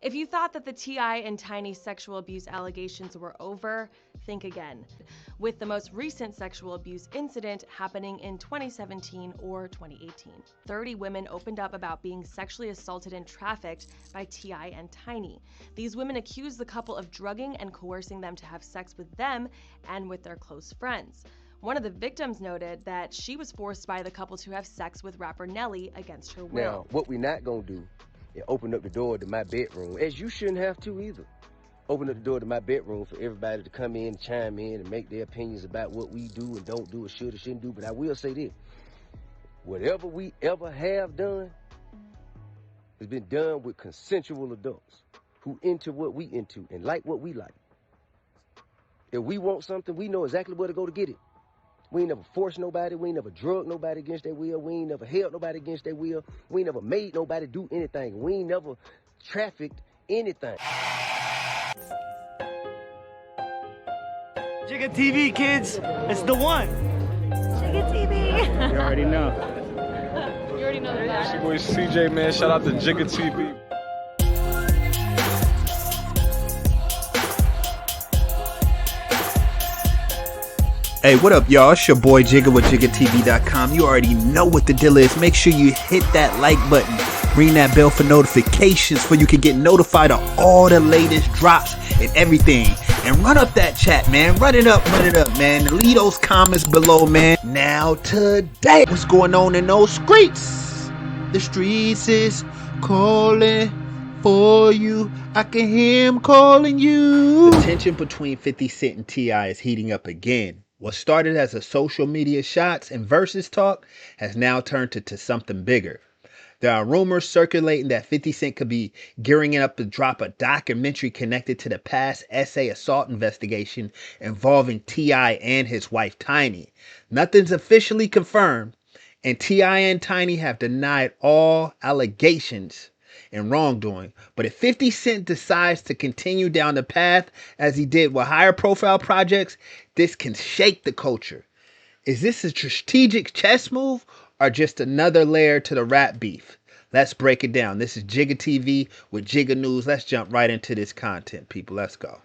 If you thought that the T.I and Tiny sexual abuse allegations were over, think again. With the most recent sexual abuse incident happening in 2017 or 2018. 30 women opened up about being sexually assaulted and trafficked by T.I and Tiny. These women accused the couple of drugging and coercing them to have sex with them and with their close friends. One of the victims noted that she was forced by the couple to have sex with rapper Nelly against her will. Now, what we're not gonna do is open up the door to my bedroom, as you shouldn't have to either. Open up the door to my bedroom for everybody to come in, chime in, and make their opinions about what we do and don't do, or should or shouldn't do. But I will say this: whatever we ever have done has been done with consensual adults who into what we into and like what we like. If we want something, we know exactly where to go to get it. We ain't never forced nobody. We ain't never drugged nobody against their will. We ain't never held nobody against their will. We ain't never made nobody do anything. We ain't never trafficked anything. JiggaTV, kids, it's the one. JiggaTV. You already know. You already know that. It's your boy CJ, man. Shout out to JiggaTV. Hey, what up, y'all? It's your boy Jigga with JiggaTV.com. You already know what the deal is. Make sure you hit that like button. Ring that bell for notifications so you can get notified of all the latest drops and everything. And run up that chat, man. Run it up, man. Leave those comments below, man. Now, today, what's going on in those streets? The streets is calling for you. I can hear him calling you. The tension between 50 Cent and T.I is heating up again. What started as a social media shots and versus talk has now turned to something bigger. There are rumors circulating that 50 Cent could be gearing up to drop a documentary connected to the past SA assault investigation involving T.I and his wife Tiny. Nothing's officially confirmed, and T.I and Tiny have denied all allegations and wrongdoing. But if 50 Cent decides to continue down the path as he did with higher profile projects, this can shake the culture. Is this a strategic chess move or just another layer to the rap beef? Let's break it down. This is Jigga TV with Jigga News. Let's jump right into this content, people. Let's go.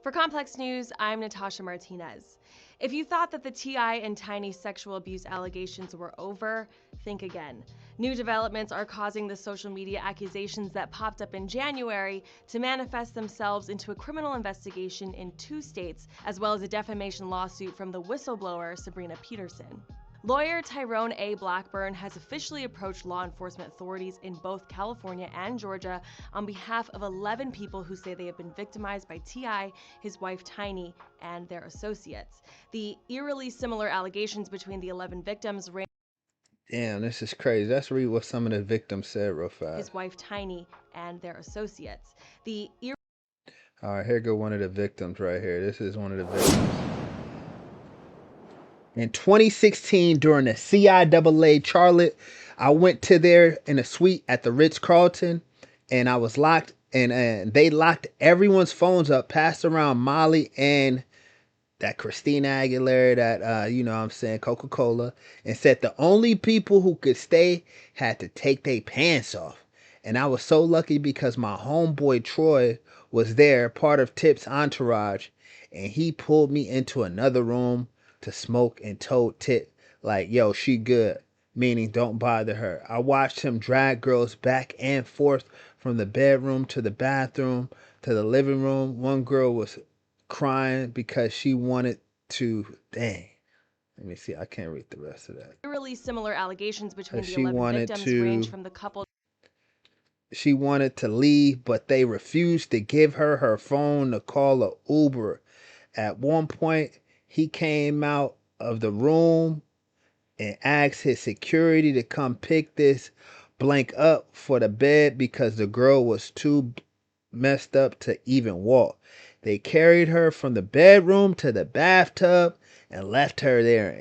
For Complex News, I'm Natasha Martinez. If you thought that the T.I and Tiny sexual abuse allegations were over, think again. New developments are causing the social media accusations that popped up in January to manifest themselves into a criminal investigation in 2 states, as well as a defamation lawsuit from the whistleblower Sabrina Peterson. Lawyer Tyrone A. Blackburn has officially approached law enforcement authorities in both California and Georgia on behalf of 11 people who say they have been victimized by T.I, his wife Tiny, and their associates. The eerily similar allegations between the 11 victims range. Damn, this is crazy. Let's read what some of the victims said real fast. His wife Tiny and their associates. All right, here go one of the victims right here. This is one of the victims. In 2016, during the CIAA Charlotte, I went to there in a suite at the Ritz-Carlton, and I was locked, and they locked everyone's phones up, passed around Molly and that Christina Aguilera, that, you know what I'm saying, Coca-Cola, and said the only people who could stay had to take their pants off. And I was so lucky because my homeboy Troy was there, part of Tip's entourage, and he pulled me into another room to smoke and told Tip, like, yo, she good, meaning don't bother her. I watched him drag girls back and forth from the bedroom to the bathroom to the living room. One girl was crying because she wanted to, dang. Let me see, I can't read the rest of that. Eerily similar allegations between the She 11 wanted victims to- range from the couple. She wanted to leave, but they refused to give her her phone to call an Uber. At one point, he came out of the room and asked his security to come pick this blank up for the bed because the girl was too messed up to even walk. They carried her from the bedroom to the bathtub and left her there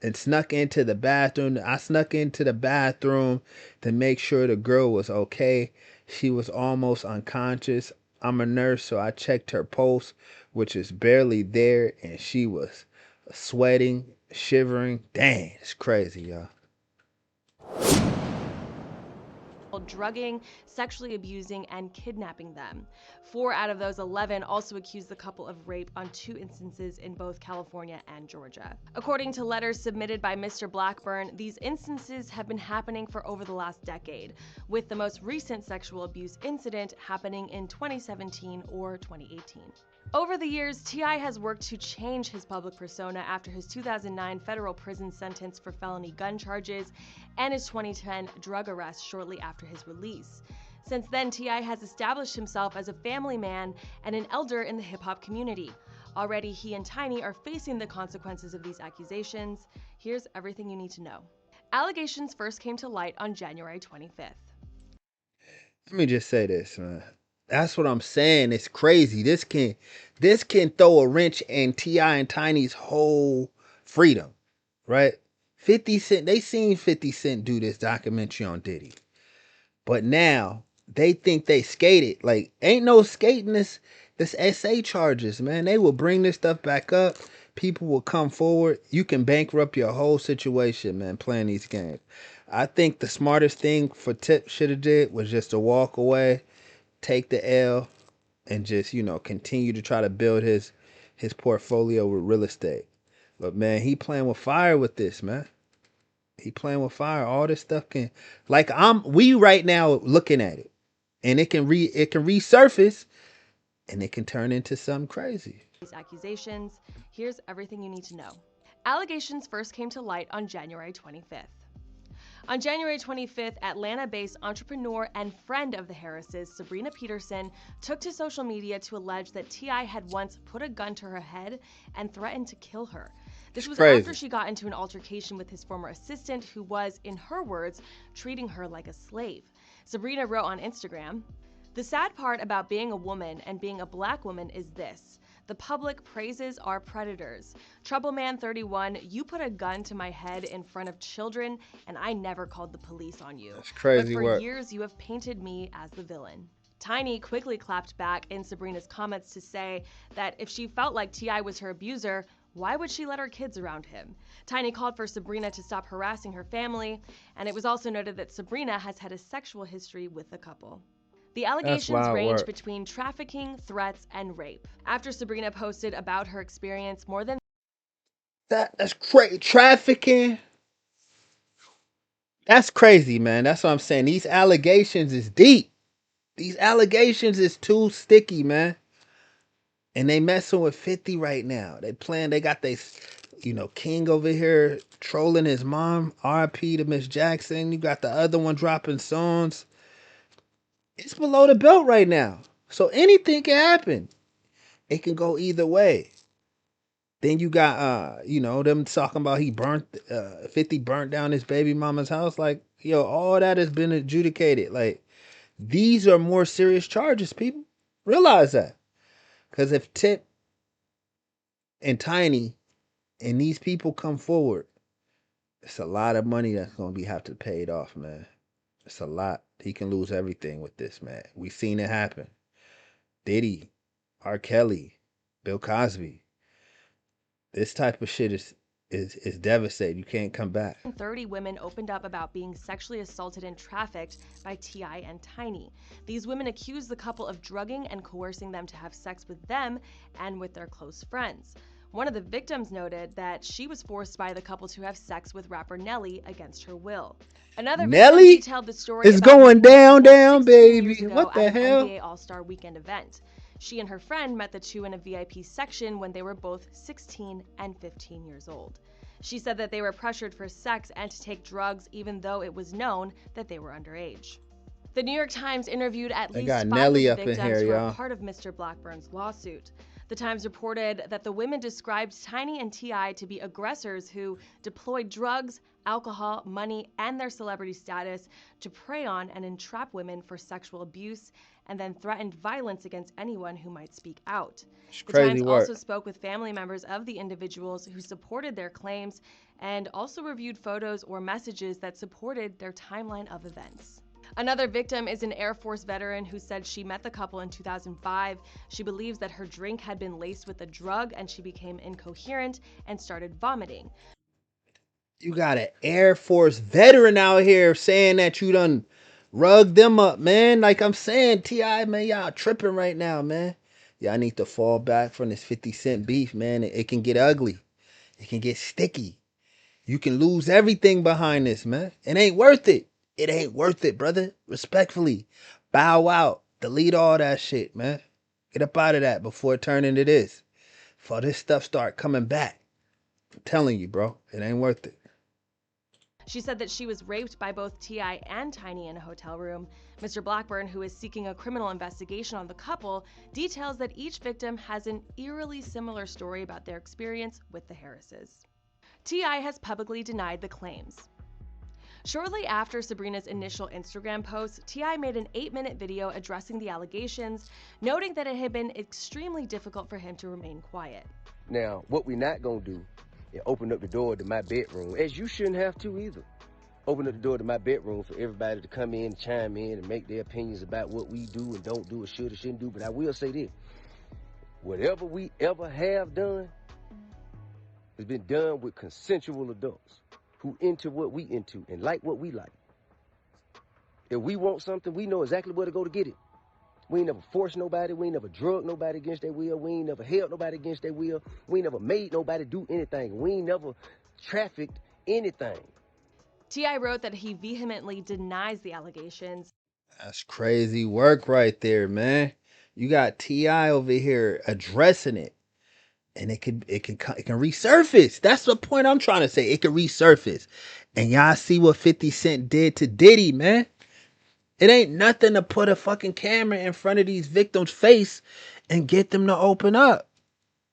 and snuck into the bathroom. I snuck into the bathroom to make sure the girl was okay. She was almost unconscious. I'm a nurse, so I checked her pulse, which is barely there, and she was sweating, shivering. Dang, it's crazy, y'all. couple drugging, sexually abusing, and kidnapping them. 4 out of those 11 also accused the couple of rape on 2 instances in both California and Georgia. According to letters submitted by Mr. Blackburn, these instances have been happening for over the last decade, with the most recent sexual abuse incident happening in 2017 or 2018. Over the years, T.I. has worked to change his public persona after his 2009 federal prison sentence for felony gun charges and his 2010 drug arrest shortly after his release. Since then, T.I. has established himself as a family man and an elder in the hip-hop community. Already, he and Tiny are facing the consequences of these accusations. Here's everything you need to know. Allegations first came to light on January 25th. Let me just say this, man. That's what I'm saying. It's crazy. This can throw a wrench in T.I. and Tiny's whole freedom, right? 50 Cent, they seen 50 Cent do this documentary on Diddy. But now they think they skated. Like, ain't no skating this SA charges, man. They will bring this stuff back up. People will come forward. You can bankrupt your whole situation, man, playing these games. I think the smartest thing for Tip should have did was just to walk away, take the L, and just, continue to try to build his portfolio with real estate. But man, he playing with fire with this, man. He playing with fire. All this stuff can, like, we right now looking at it, and it can resurface, and it can turn into something crazy. These accusations, here's everything you need to know. Allegations first came to light on January 25th. On January 25th, Atlanta-based entrepreneur and friend of the Harrises, Sabrina Peterson, took to social media to allege that T.I. had once put a gun to her head and threatened to kill her. This was crazy. After she got into an altercation with his former assistant, who was, in her words, treating her like a slave. Sabrina wrote on Instagram, "The sad part about being a woman and being a black woman is this. The public praises our predators. Troubleman 31, you put a gun to my head in front of children, and I never called the police on you. That's crazy But for work. years, you have painted me as the villain." Tiny quickly clapped back in Sabrina's comments to say that if she felt like T.I. was her abuser, why would she let her kids around him? Tiny called for Sabrina to stop harassing her family, and it was also noted that Sabrina has had a sexual history with the couple. The allegations range between trafficking, threats, and rape. After Sabrina posted about her experience, more than That's crazy. Trafficking. That's crazy, man. That's what I'm saying. These allegations is deep. These allegations is too sticky, man. And they messing with 50 right now. They got they, King over here trolling his mom. RIP to Miss Jackson. You got the other one dropping songs. It's below the belt right now. So anything can happen. It can go either way. Then you got, them talking about 50 burnt down his baby mama's house. Like, all that has been adjudicated. Like, these are more serious charges, people. Realize that. Because if Tip and Tiny and these people come forward, it's a lot of money that's going to have to be paid off, man. It's a lot. He can lose everything with this, man. We've seen it happen. Diddy, R. Kelly, Bill Cosby. This type of shit is devastating. You can't come back. 30 women opened up about being sexually assaulted and trafficked by T.I. and Tiny. These women accused the couple of drugging and coercing them to have sex with them and with their close friends. One of the victims noted that she was forced by the couple to have sex with rapper Nelly against her will. Another victim detailed the story is about going down, 16 baby. years ago What the at an hell? NBA All-Star Weekend event. She and her friend met the two in a VIP section when they were both 16 and 15 years old. She said that they were pressured for sex and to take drugs even though it was known that they were underage. The New York Times interviewed at least 5 Nelly of the up in victims here, who are y'all. part of Mr. Blackburn's lawsuit. The Times reported that the women described Tiny and T.I. to be aggressors who deployed drugs, alcohol, money, and their celebrity status to prey on and entrap women for sexual abuse, and then threatened violence against anyone who might speak out. The Times also spoke with family members of the individuals who supported their claims and also reviewed photos or messages that supported their timeline of events. Another victim is an Air Force veteran who said she met the couple in 2005. She believes that her drink had been laced with a drug and she became incoherent and started vomiting. You got an Air Force veteran out here saying that you done Rug them up, man. Like I'm saying, T.I, man, y'all tripping right now, man. Y'all need to fall back from this 50 Cent beef, man. It can get ugly. It can get sticky. You can lose everything behind this, man. It ain't worth it. It ain't worth it, brother. Respectfully. Bow out. Delete all that shit, man. Get up out of that before it turn into this. Before this stuff start coming back. I'm telling you, bro. It ain't worth it. She said that she was raped by both T.I and Tiny in a hotel room. Mr. Blackburn, who is seeking a criminal investigation on the couple, details that each victim has an eerily similar story about their experience with the Harrises. T.I has publicly denied the claims. Shortly after Sabrina's initial Instagram post, T.I made an 8-minute video addressing the allegations, noting that it had been extremely difficult for him to remain quiet. Now, what we not gonna do is open up the door to my bedroom, as you shouldn't have to either. Open up the door to my bedroom for everybody to come in, chime in, and make their opinions about what we do and don't do or should or shouldn't do. But I will say this, whatever we ever have done has been done with consensual adults who into what we into and like what we like. If we want something, we know exactly where to go to get it. We ain't never forced nobody. We ain't never drugged nobody against their will. We ain't never held nobody against their will. We ain't never made nobody do anything. We ain't never trafficked anything. T.I wrote that he vehemently denies the allegations. That's crazy work right there, man. You got T.I over here addressing it. And it can resurface. That's the point I'm trying to say. It can resurface. And y'all see what 50 Cent did to Diddy, man. It ain't nothing to put a fucking camera in front of these victims' face and get them to open up.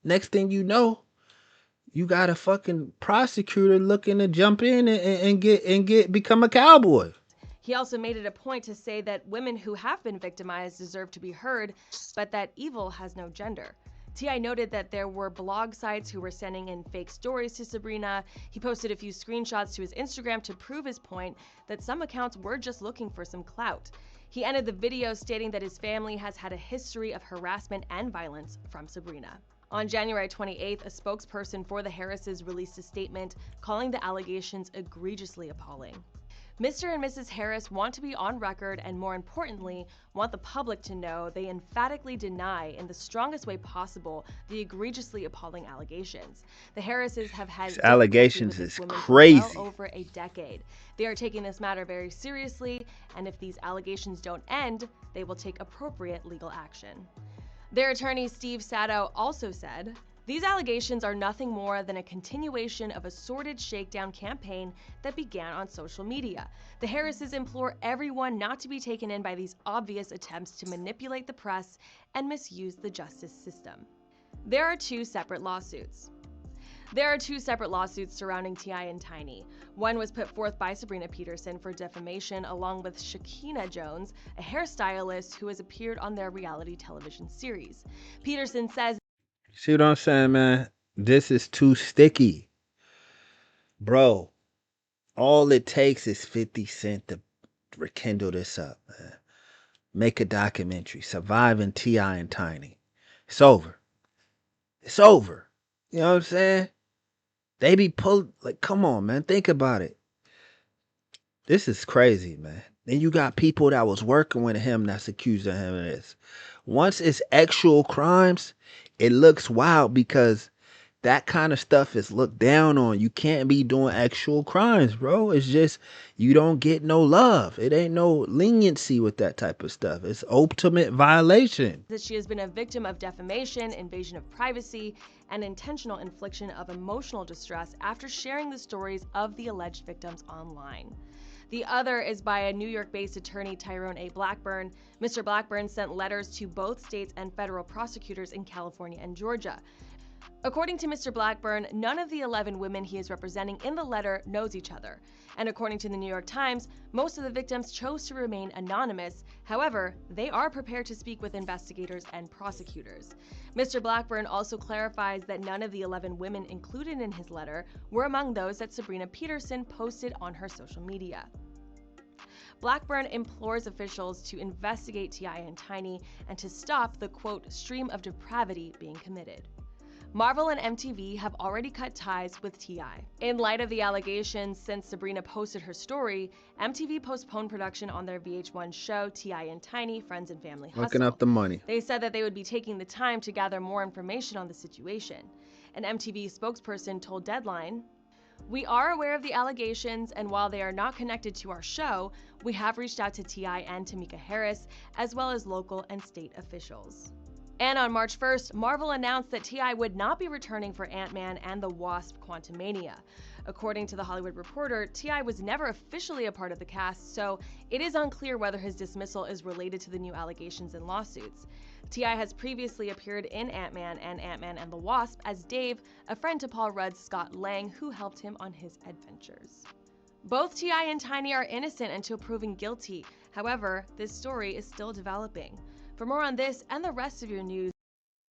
Next thing you know, you got a fucking prosecutor looking to jump in and become a cowboy. He also made it a point to say that women who have been victimized deserve to be heard, but that evil has no gender. T.I noted that there were blog sites who were sending in fake stories to Sabrina. He posted a few screenshots to his Instagram to prove his point that some accounts were just looking for some clout. He ended the video stating that his family has had a history of harassment and violence from Sabrina. On January 28th, a spokesperson for the Harrises released a statement calling the allegations egregiously appalling. Mr. and Mrs. Harris want to be on record and, more importantly, want the public to know they emphatically deny in the strongest way possible the egregiously appalling allegations. The Harrises have had These allegations is crazy. For well over a decade. They are taking this matter very seriously, and if these allegations don't end, they will take appropriate legal action. Their attorney, Steve Sato, also said, "These allegations are nothing more than a continuation of a sordid shakedown campaign that began on social media. The Harrises implore everyone not to be taken in by these obvious attempts to manipulate the press and misuse the justice system." There are two separate lawsuits surrounding T.I and Tiny. One was put forth by Sabrina Peterson for defamation, along with Shakina Jones, a hairstylist who has appeared on their reality television series. Peterson says, See what I'm saying, man? This is too sticky. Bro, all it takes is 50 Cent to rekindle this up, man. Make a documentary, Surviving T.I and Tiny. It's over. It's over. You know what I'm saying? They be pulled, like, come on, man. Think about it. This is crazy, man. Then you got people that was working with him that's accusing him of this. Once it's actual crimes, it looks wild because that kind of stuff is looked down on. You can't be doing actual crimes, bro. It's just, you don't get no love. It ain't no leniency with that type of stuff. It's ultimate violation. that she has been a victim of defamation, invasion of privacy, and intentional infliction of emotional distress after sharing the stories of the alleged victims online. The other is by a New York-based attorney, Tyrone A. Blackburn. Mr. Blackburn sent letters to both states and federal prosecutors in California and Georgia. According to Mr. Blackburn, none of the 11 women he is representing in the letter knows each other. And according to the New York Times, most of the victims chose to remain anonymous. However, they are prepared to speak with investigators and prosecutors. Mr. Blackburn also clarifies that none of the 11 women included in his letter were among those that Sabrina Peterson posted on her social media. Blackburn implores officials to investigate T.I and Tiny and to stop the, quote, stream of depravity being committed. Marvel and MTV have already cut ties with T.I. In light of the allegations, since Sabrina posted her story, MTV postponed production on their VH1 show T.I and Tiny, Friends and Family Hustle. Looking up the money. They said that they would be taking the time to gather more information on the situation. An MTV spokesperson told Deadline, "We are aware of the allegations, and while they are not connected to our show, we have reached out to T.I and Tamika Harris, as well as local and state officials." And on March 1st, Marvel announced that T.I would not be returning for Ant-Man and the Wasp: Quantumania. According to The Hollywood Reporter, T.I was never officially a part of the cast, so it is unclear whether his dismissal is related to the new allegations and lawsuits. T.I has previously appeared in Ant-Man and the Wasp as Dave, a friend to Paul Rudd's Scott Lang, who helped him on his adventures. Both T.I and Tiny are innocent until proven guilty. However, this story is still developing. For more on this and the rest of your news,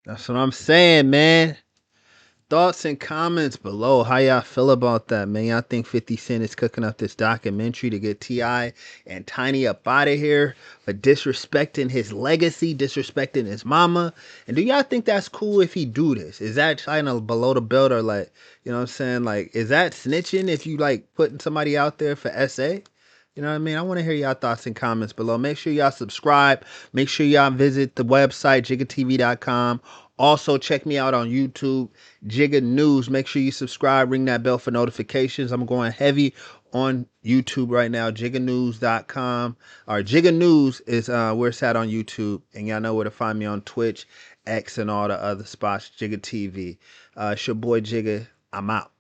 That's what I'm saying, man. Thoughts and comments below. How y'all feel about that, man? Y'all think 50 Cent is cooking up this documentary to get T.I and Tiny up out of here for disrespecting his legacy, disrespecting his mama? And do y'all think that's cool if he do this? Is that kind of below the belt, or like, you know what I'm saying? Like, is that snitching if you like putting somebody out there for SA? You know what I mean? I want to hear y'all thoughts and comments below. Make sure y'all subscribe. Make sure y'all visit the website, JiggaTV.com. Also, check me out on YouTube, Jigga News. Make sure you subscribe, ring that bell for notifications. I'm going heavy on YouTube right now, JiggaNews.com. Or Jigga News is where it's at on YouTube. And y'all know where to find me on Twitch, X, and all the other spots, Jigga TV. It's your boy Jigga. I'm out.